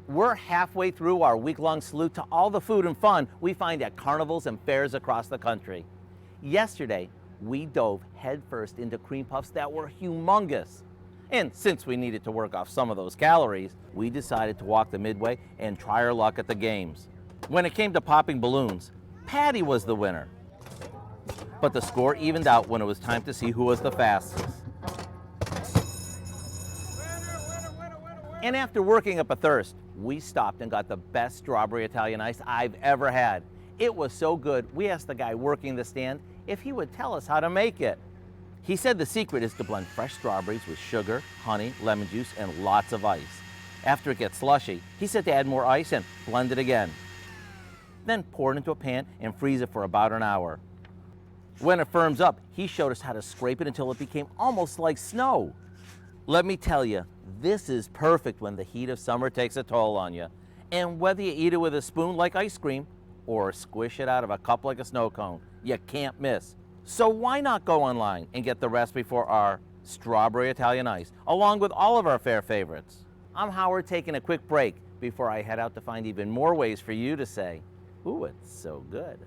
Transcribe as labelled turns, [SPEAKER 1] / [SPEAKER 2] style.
[SPEAKER 1] We're halfway through our week-long salute to all the food and fun we find at carnivals and fairs across the country. Yesterday, we dove headfirst into cream puffs that were humongous. And since we needed to work off some of those calories, we decided to walk the midway and try our luck at the games. When it came to popping balloons, Patty was the winner. But the score evened out when it was time to see who was the fastest. And after working up a thirst, we stopped and got the best strawberry Italian ice I've ever had. It was so good, we asked the guy working the stand if he would tell us how to make it. He said the secret is to blend fresh strawberries with sugar, honey, lemon juice, and lots of ice. After it gets slushy, he said to add more ice and blend it again. Then pour it into a pan and freeze it for about an hour. When it firms up, he showed us how to scrape it until it became almost like snow. Let me tell you, this is perfect when the heat of summer takes a toll on you. And whether you eat it with a spoon like ice cream or squish it out of a cup like a snow cone, you can't miss. So why not go online and get the recipe for our strawberry Italian ice, along with all of our fair favorites. I'm Howard, taking a quick break before I head out to find even more ways for you to say, ooh, it's so good.